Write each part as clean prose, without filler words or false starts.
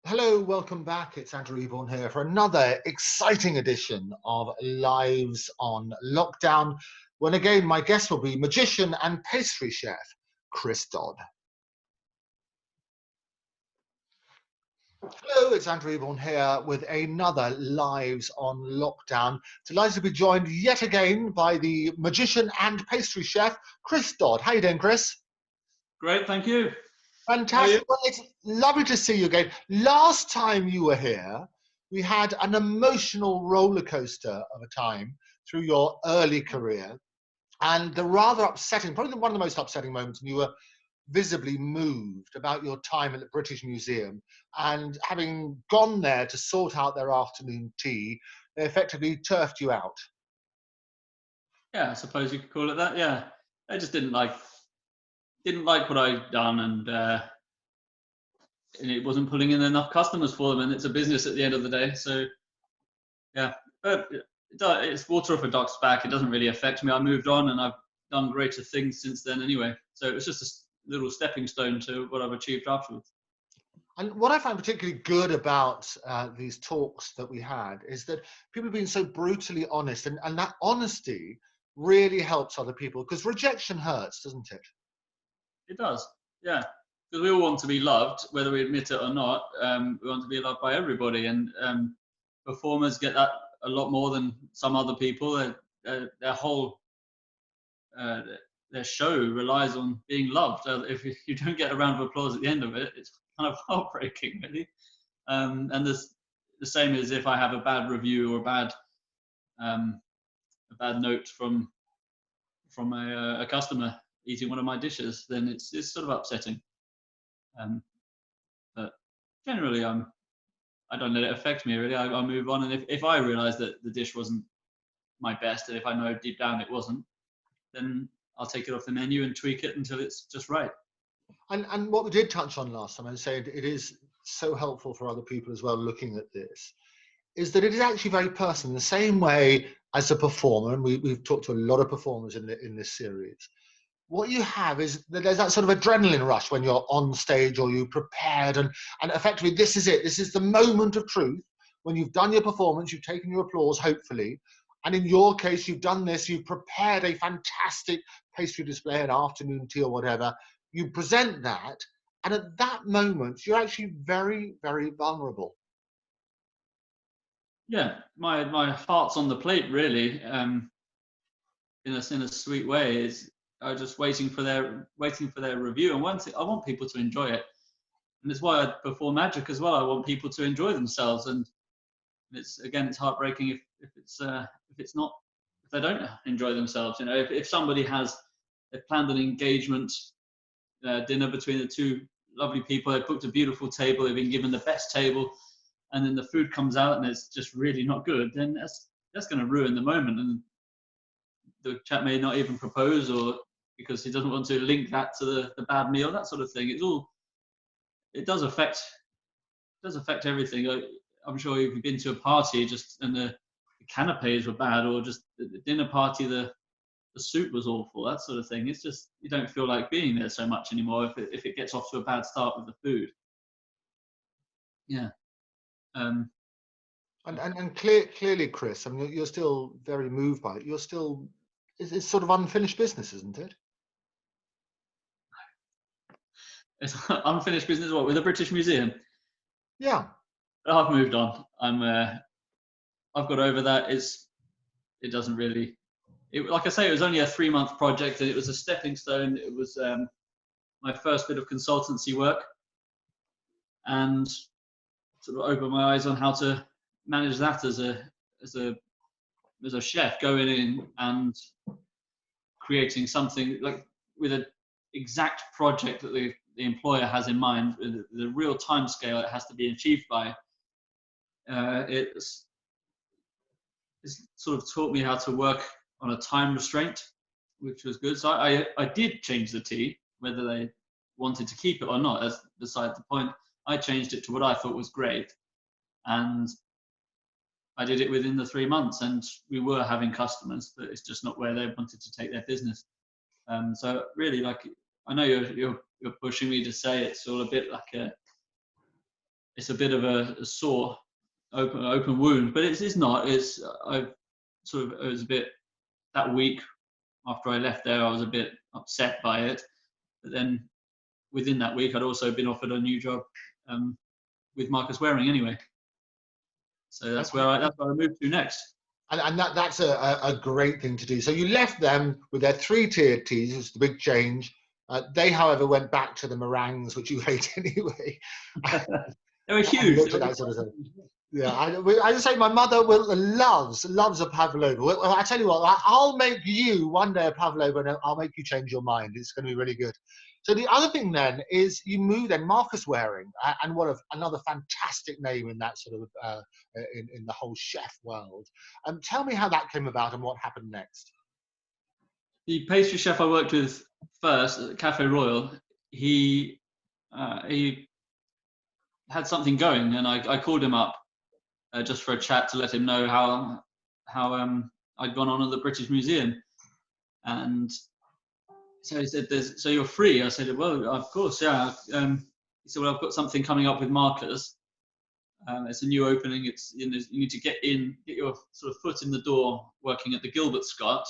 Hello, welcome back. It's Andrew Eborn here for another exciting edition of Lives on Lockdown, when again my guest will be magician and pastry chef Chris Dodd. Hello, it's Andrew Eborn here with another Lives on Lockdown. Delighted to be joined yet again by the magician and pastry chef Chris Dodd. How you doing, Chris? Great, thank you. Fantastic. Well, it's lovely to see you again. Last time you were here, we had an emotional roller coaster of a time through your early career. And the rather upsetting, probably one of the most upsetting moments, when you were visibly moved about your time at the British Museum. And having gone there to sort out their afternoon tea, they effectively turfed you out. Yeah, I suppose you could call it that. Yeah, I just didn't like what I'd done, and it wasn't pulling in enough customers for them. And it's a business at the end of the day. So yeah, but it's water off a duck's back. It doesn't really affect me. I moved on, and I've done greater things since then anyway. So it was just a little stepping stone to what I've achieved afterwards. And what I find particularly good about these talks that we had is that people have been so brutally honest, and that honesty really helps other people, because rejection hurts, doesn't it? It does, yeah. Because we all want to be loved, whether we admit it or not. We want to be loved by everybody, and performers get that a lot more than some other people. Their whole their show relies on being loved. If you don't get a round of applause at the end of it, it's kind of heartbreaking, really. And the same as if I have a bad review or a bad note from a customer eating one of my dishes, then it's sort of upsetting. But generally, I don't let it affect me, really. I move on, and if I realise that the dish wasn't my best, and if I know deep down it wasn't, then I'll take it off the menu and tweak it until it's just right. And what we did touch on last time, and say it is so helpful for other people as well looking at this, is that it is actually very personal. In the same way as a performer, and we've talked to a lot of performers in this series, what you have is that there's that sort of adrenaline rush when you're on stage or you prepared, and effectively this is it. This is the moment of truth when you've done your performance, you've taken your applause, hopefully. And in your case, you've done this, you've prepared a fantastic pastry display, an afternoon tea or whatever. You present that, and at that moment, you're actually very, very vulnerable. Yeah, my heart's on the plate, really. In a sweet way, is just waiting for their review, and I want people to enjoy it, and it's why I perform magic as well. I want people to enjoy themselves, and it's heartbreaking if they don't enjoy themselves. You know, if somebody they've planned an engagement dinner between the two lovely people, they've booked a beautiful table, they've been given the best table, and then the food comes out and it's just really not good, then that's going to ruin the moment. And the chap may not even propose, or because he doesn't want to link that to the bad meal, that sort of thing. It does affect everything. I'm sure if you've been to a party and the canapes were bad, or just the dinner party, the soup was awful, that sort of thing. It's just, you don't feel like being there so much anymore if it gets off to a bad start with the food. Yeah. And clearly, Chris, I mean, you're still very moved by it. You're still, it's sort of unfinished business, isn't it? It's unfinished business. What, with the British Museum? Yeah. I've moved on. I've got over that. It doesn't really. Like I say, it was only a 3-month project, and it was a stepping stone. It was my first bit of consultancy work, and sort of opened my eyes on how to manage that as a chef, going in and creating something like with an exact project that the employer has in mind, with the real time scale it has to be achieved by. It's sort of taught me how to work on a time restraint, which was good. So I did change the tea, whether they wanted to keep it or not, as beside the point. I changed it to what I thought was great, and I did it within the 3 months, and we were having customers, but it's just not where they wanted to take their business. So really, like, I know you're pushing me to say it's all a bit like it's a bit of a sore, open wound, but it's not. It's I've sort of, it was a bit, that week after I left there, I was a bit upset by it. But then within that week, I'd also been offered a new job with Marcus Waring anyway. So that's where I moved to next. And that's a great thing to do. So you left them with their 3-tiered teas, which is the big change. They, however, went back to the meringues, which you hate anyway. They were huge. At that sort of thing. Yeah, I just say my mother loves a pavlova. Well, I tell you what, I'll make you one day a pavlova, and I'll make you change your mind. It's going to be really good. So the other thing then is you move then Marcus Waring, and another fantastic name in that sort of in the whole chef world. Tell me how that came about and what happened next. The pastry chef I worked with first at Cafe Royal, he had something going, and I called him up just for a chat to let him know how I'd gone on at the British Museum. And so he said, so you're free? I said, well, of course, yeah. He said, well, I've got something coming up with Marcus. It's a new opening. You need to get your sort of foot in the door working at the Gilbert Scott,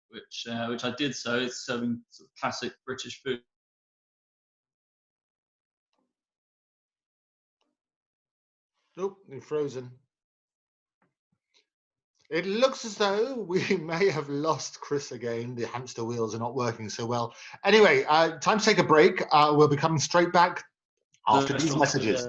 which I did. So it's serving sort of classic British food. Oh, you're frozen. It looks as though we may have lost Chris again. The hamster wheels are not working so well. Anyway, time to take a break. We'll be coming straight back after these messages.